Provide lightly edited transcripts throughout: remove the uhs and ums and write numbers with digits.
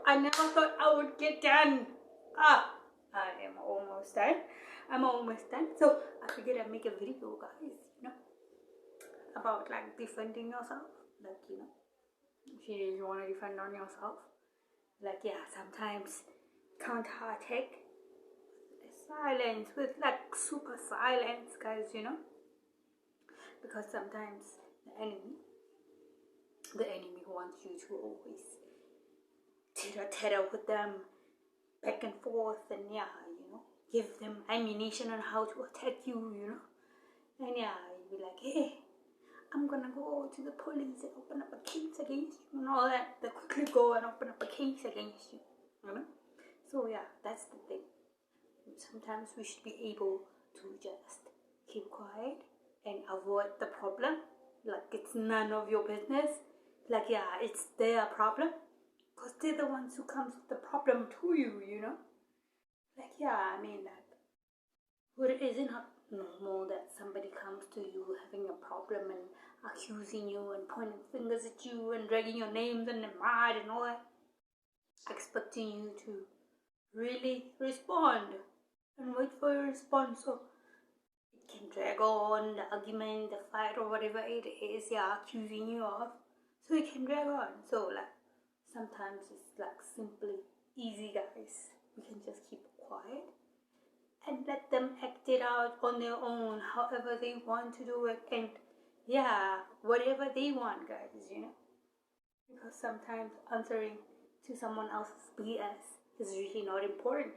I never thought I would get done. I am almost done. I'm almost done. So I figured I'd make a video, guys, about like defending yourself. Like, if you really want to defend on yourself. Like, yeah, sometimes counter-attack silence with like super silence, guys, because sometimes the enemy wants you to always teeter with them back and forth, and yeah, give them ammunition on how to attack you, and yeah, you'd be like, hey, I'm gonna go to the police and open up a case against you and all that. They quickly go and open up a case against you, so yeah, that's the thing. Sometimes we should be able to just keep quiet and avoid the problem, like it's none of your business. Like, yeah, it's their problem, because they're the ones who comes with the problem to you, Like, yeah, I mean, like, is it not normal that somebody comes to you having a problem and accusing you and pointing fingers at you and dragging your names and the mud and all that, expecting you to really respond and wait for your response? So it can drag on, the argument, the fight, or whatever it is accusing you of. So it can drag on. So like, sometimes it's like simply easy, guys. We can just keep quiet and let them act it out on their own, however they want to do it, and yeah, whatever they want, guys, because sometimes answering to someone else's BS is really not important,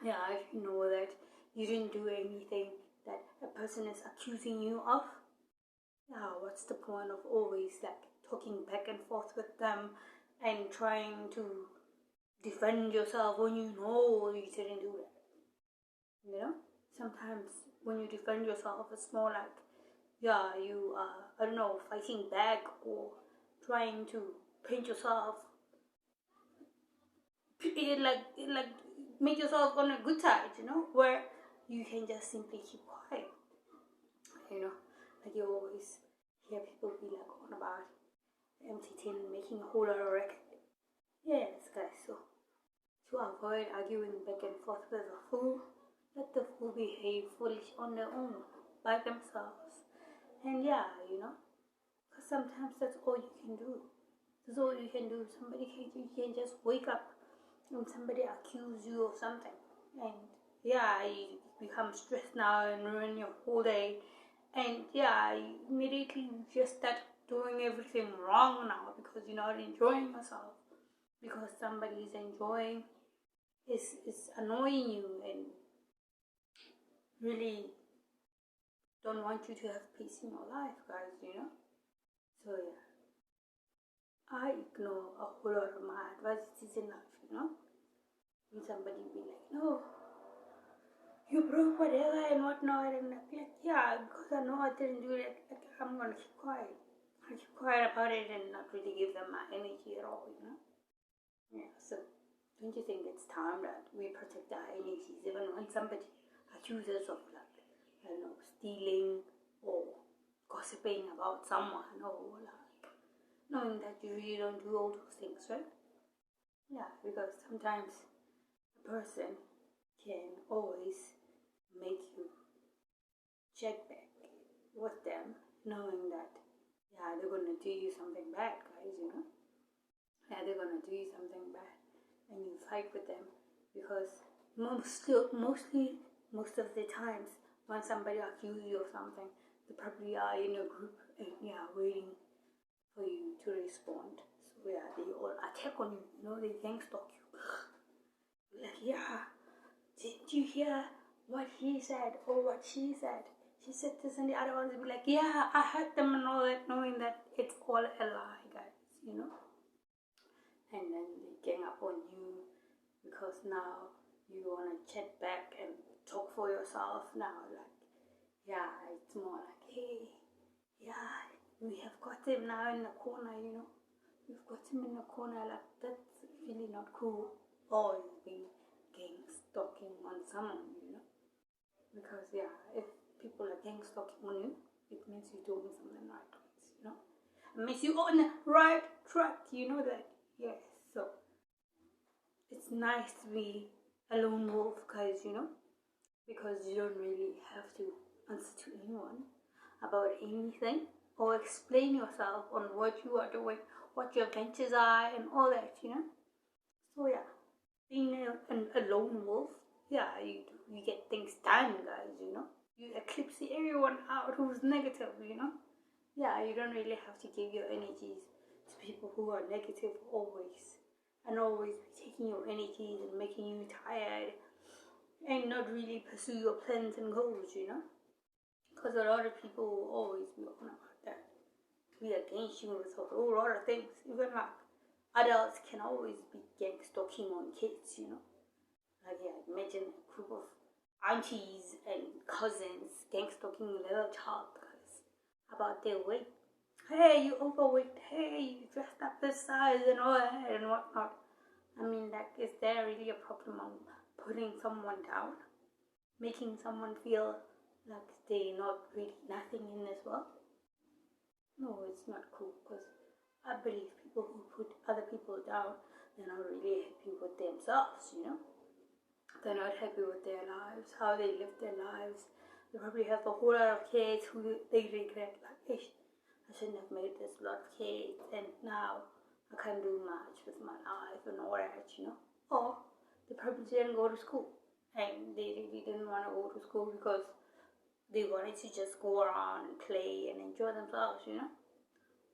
Yeah, if you know that you didn't do anything that a person is accusing you of, yeah, what's the point of always like talking back and forth with them and trying to defend yourself when you know you didn't do that? Sometimes when you defend yourself, it's more like, yeah, you are, I don't know, fighting back or trying to paint yourself, like make yourself on a good side, where you can just simply keep quiet, like you always hear people be like on about empty tin making a whole lot of record. Yes, guys, so to avoid arguing back and forth with a fool, let the fool behave foolish on their own, by themselves. And yeah, because sometimes that's all you can do. That's all you can do. You can just wake up and somebody accuse you of something. And yeah, you become stressed now and ruin your whole day. And yeah, you immediately just start doing everything wrong now because you're not enjoying yourself. Because somebody is enjoying is annoying you and really don't want you to have peace in your life, guys, So yeah, I ignore a whole lot of my advices in life, When somebody be like, no, you broke whatever and whatnot, and like, yeah, because I know I didn't do it, like, I'm gonna keep quiet. I keep quiet about it and not really give them my energy at all, Yeah, so don't you think it's time that we protect our energies even when somebody accuses of, like, I don't know, stealing or gossiping about someone, or like knowing that you really don't do all those things, right? Yeah, because sometimes a person can always make you check back with them, knowing that, yeah, they're gonna do you something bad, guys, Yeah, they're gonna do you something bad, and you fight with them, because most of the times when somebody accuses you of something, they probably are in a group and yeah, waiting for you to respond. So yeah, they all attack on you, they gang stalk you. Like, yeah, did you hear what he said or what she said? She said this, and the other ones will be like, yeah, I heard them and all that, knowing that it's all a lie, guys, And then they gang up on you because now you want to chat back and talk for yourself now. Like, yeah, it's more like, hey, yeah, we have got him now in the corner, We've got him in the corner, like, that's really not cool. Or you've been gang stalking on someone, Because, yeah, if people are gang stalking on you, it means you're doing something right, It means you're on the right track, that. Yes, so nice to be a lone wolf, guys, because you don't really have to answer to anyone about anything or explain yourself on what you are doing, what your ventures are, and all that, So yeah, being a lone wolf, yeah, you get things done, guys, You eclipse everyone out who's negative, Yeah, you don't really have to give your energies to people who are negative always, and always be taking your energies and making you tired, and not really pursue your plans and goals, Because a lot of people will always be on about that, be against you with a whole lot of things. Even like adults can always be gang stalking on kids, Like, yeah, imagine a group of aunties and cousins gang stalking a little child because about their weight. Hey, you overweight. Hey, you dressed up this size and all that and whatnot. I mean, like, is there really a problem on putting someone down? Making someone feel like they're not really nothing in this world? No, it's not cool, because I believe people who put other people down, they're not really happy with themselves, They're not happy with their lives, how they live their lives. They probably have a whole lot of kids who they regret, like, hey, I shouldn't have made this lot of kids, and now I can't do much with my life and all that, Or they probably didn't go to school, and they really didn't want to go to school because they wanted to just go around and play and enjoy themselves,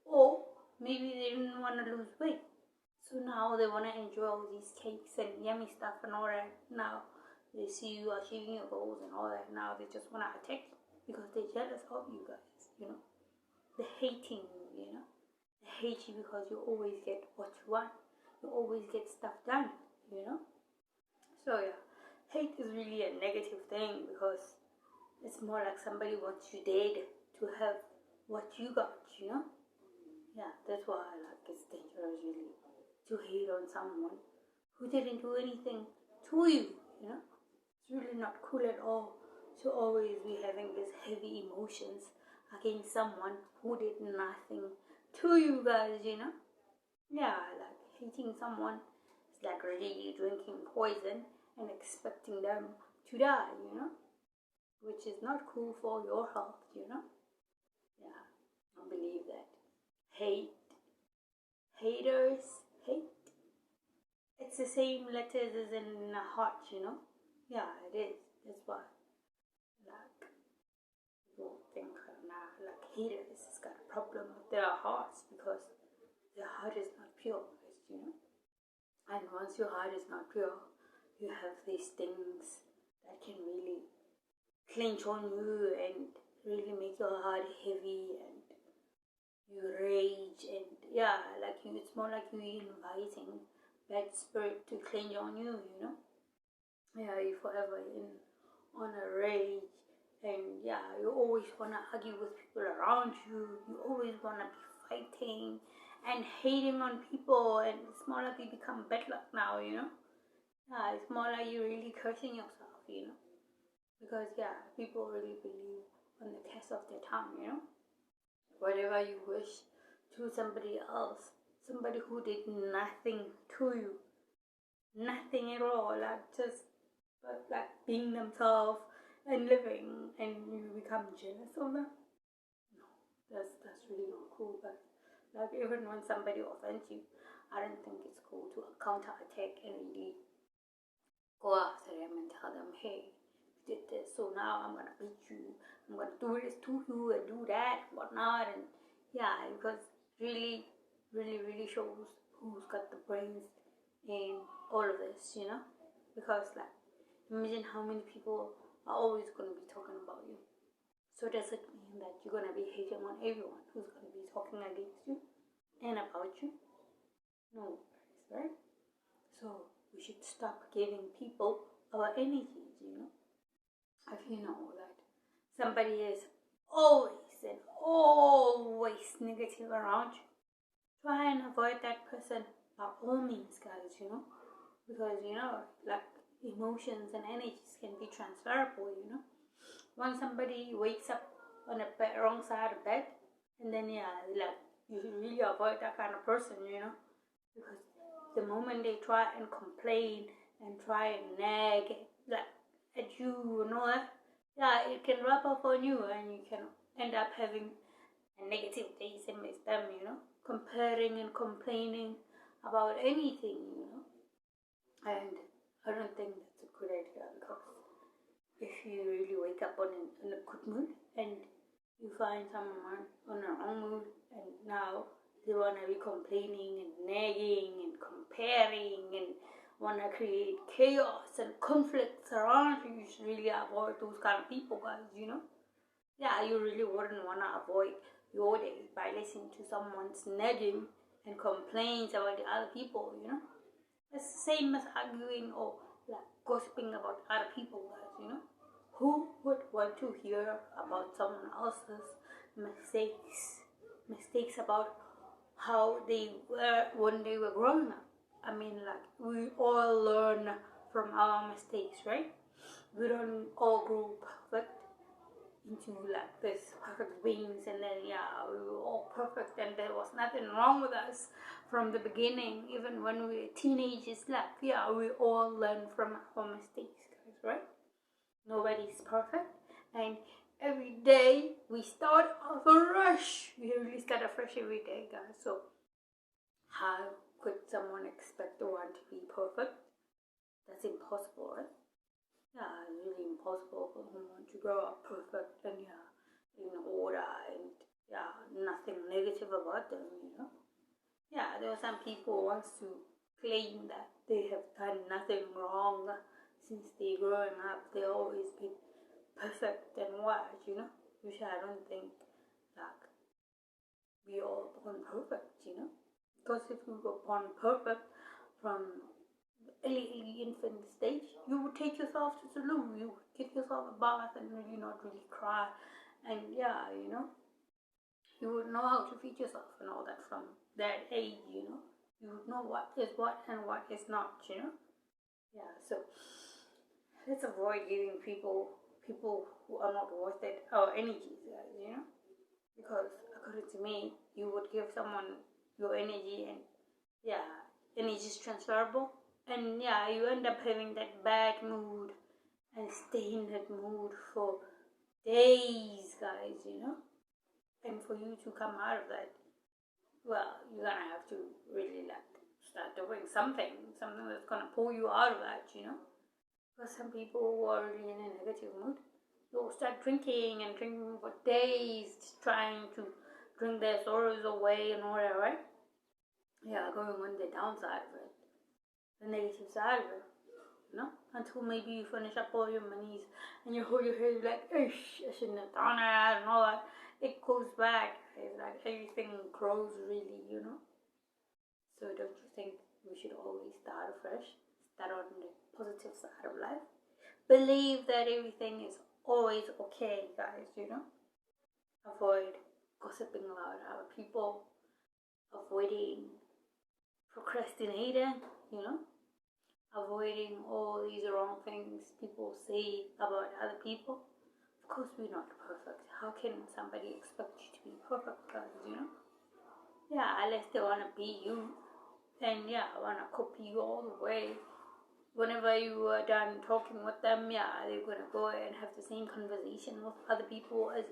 Or maybe they didn't want to lose weight. So now they want to enjoy all these cakes and yummy stuff and all that. Now they see you achieving your goals and all that. Now they just want to attack you because they're jealous of you guys, They're hating you, They hate you because you always get what you want. You always get stuff done, So yeah, hate is really a negative thing because it's more like somebody wants you dead to have what you got, Yeah, that's why it's dangerous really to hate on someone who didn't do anything to you, It's really not cool at all to always be having these heavy emotions against someone who did nothing to you guys, Yeah, like hating someone is like really drinking poison and expecting them to die, Which is not cool for your health, Yeah, I believe that. Haters, hate. It's the same letters as in a heart, Yeah, it is. That's why. Like, people think, nah, like haters has got a problem with their hearts because their heart is not pure, And once your heart is not pure, you have these things that can really clench on you and really make your heart heavy, and you rage, and yeah, it's more like you inviting bad spirit to clench on you, Yeah, you forever on a rage, and yeah, you always want to argue with people around you. You always want to be fighting and hating on people, and it's more like you become bad luck now, Yeah, it's more like you're really cursing yourself, Because yeah, people really believe on the kiss of their tongue, Whatever you wish to somebody else, somebody who did nothing to you, nothing at all, like being themselves and living, and you become jealous of them. No, that's really not cool. But like even when somebody offends you, I don't think it's cool to counterattack and really go after them and tell them, hey, you did this, so now I'm gonna beat you, I'm gonna do this to you and do that, whatnot, and yeah, because really, really, really shows who's got the brains in all of this, Because like, imagine how many people are always gonna be talking about you. So does it mean that you're gonna be hating on everyone who's gonna be talking against you and about you? No, right? So we should stop giving people our energies, If you know that somebody is always and always negative around you, try and avoid that person by all means, guys, Because, like emotions and energies can be transferable, When somebody wakes up on the wrong side of bed, and then, yeah, like, you should really avoid that kind of person, Because the moment they try and complain and try and nag like at you and all that, yeah, it can rub off on you, and you can end up having a negative day with them, comparing and complaining about anything, and I don't think that's a good idea, because if you really wake up in a good mood and you find someone on a wrong mood and now they want to be complaining and nagging and comparing and want to create chaos and conflicts around you, you should really avoid those kind of people, guys, Yeah, you really wouldn't want to avoid your day by listening to someone's nagging and complaints about the other people, It's the same as arguing or like gossiping about other people, guys, Who would want to hear about someone else's mistakes about how they were when they were growing up? I mean, like, we all learn from our mistakes, right? We don't all grow perfect into like this perfect beings, and then we were all perfect and there was nothing wrong with us from the beginning. Even when we were teenagers, like, we all learn from our mistakes, guys, right? Nobody's perfect, and every day we start off afresh. We really start afresh every day, guys. So how could someone expect the one to be perfect? That's impossible, right? Yeah, it's really impossible for someone to grow up perfect and in order and nothing negative about them, Yeah, there are some people who wants to claim that they have done nothing wrong since they growing up. They always been perfect and wise, Which I don't think like we all born perfect, Because if we were born perfect from early infant stage, you would take yourself to the loo, you would give yourself a bath and really not really cry, and you would know how to feed yourself and all that from that age, you would know what is what and what is not, so let's avoid giving people who are not worth it our energy, guys, because according to me, you would give someone your energy, and energy is transferable. And you end up having that bad mood and stay in that mood for days, guys, And for you to come out of that, well, you're gonna have to really start doing something that's gonna pull you out of that, Because some people who are really in a negative mood, they'll start drinking for days, trying to drink their sorrows away and all that, right? Going on the downside of it. The negative side of it, until maybe you finish up all your monies and you hold your head like, ish, I shouldn't have done that and all that. It goes back, it's like everything grows really, So don't you think we should always start afresh, start on the positive side of life? Believe that everything is always okay, guys, Avoid gossiping about other people, avoiding procrastinating, avoiding all these wrong things people say about other people. Of course, we're not perfect. How can somebody expect you to be perfect, guys, unless they want to be you and want to copy you all the way. Whenever you are done talking with them, they're going to go and have the same conversation with other people as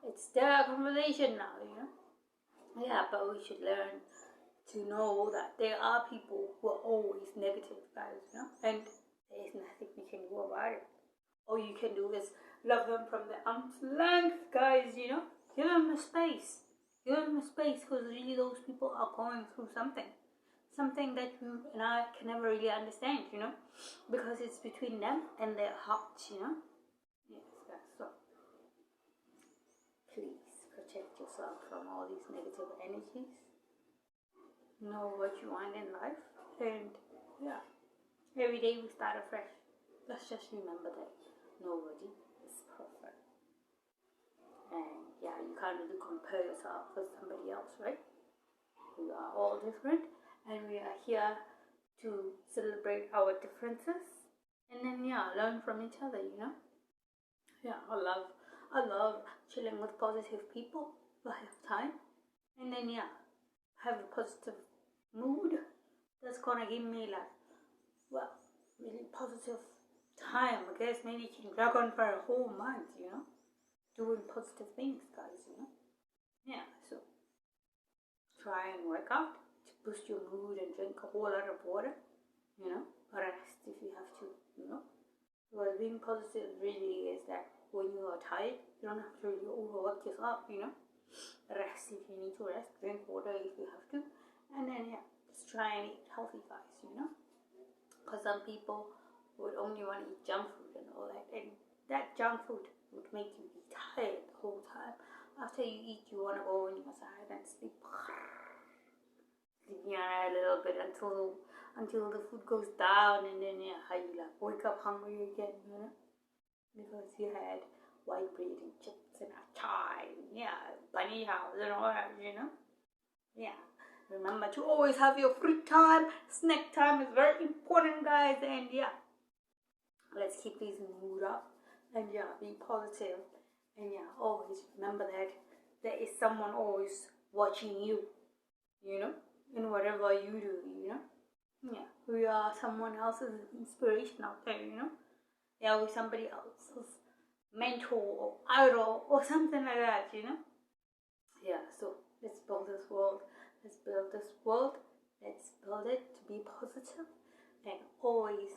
it's their conversation now, but we should learn to know that there are people who are always negative, guys, and there is nothing we can do about it. All you can do is love them from the arm's length, guys, Give them a space. Give them a space, because really those people are going through something that you and I can never really understand, because it's between them and their hearts, Yes, guys, so please protect yourself from all these negative energies. Know what you want in life, and every day we start afresh. Let's just remember that nobody is perfect, and you can't really compare yourself with somebody else, right? We are all different, and we are here to celebrate our differences, and then learn from each other, I love chilling with positive people if I have time, and then have a positive mood, That's gonna give me like, well, really positive time. I guess maybe you can drag on for a whole month, you know, doing positive things, guys, you know. Yeah, so try and work out to boost your mood and drink a whole lot of water, you know, rest if you have to, you know. Well, being positive really is that when you are tired, you don't have to really overwork yourself, you know. Rest if you need to rest, drink water if you have to, and then yeah, just try and eat healthy, guys, you know. Because some people would only want to eat junk food and all that, and that junk food would make you be tired the whole time. After you eat, you want to go on your side and sleep. Sleeping around a little bit until the food goes down, and then yeah, you like wake up hungry again, you know, because you had white bread and chips and a chai, and yeah, bunny house and all that, you know. Yeah, remember to always have your free time. Snack time is very important, guys, and yeah, let's keep this mood up, and yeah, be positive, and yeah, always remember that there is someone always watching you, you know, in whatever you do, you know. Yeah, we are someone else's inspiration out there, you know. Yeah, we're somebody else's mentor or idol or something like that, you know. Yeah, so let's build this world. Let's build this world. Let's build it to be positive and always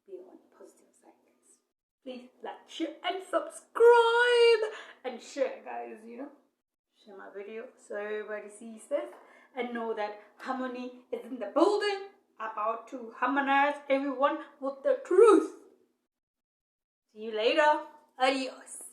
be on the positive side, guys. Please like, share, and subscribe and share, guys, you know. Share my video so everybody sees this and know that harmony is in the building, about to harmonize everyone with the truth. See you later. Adios.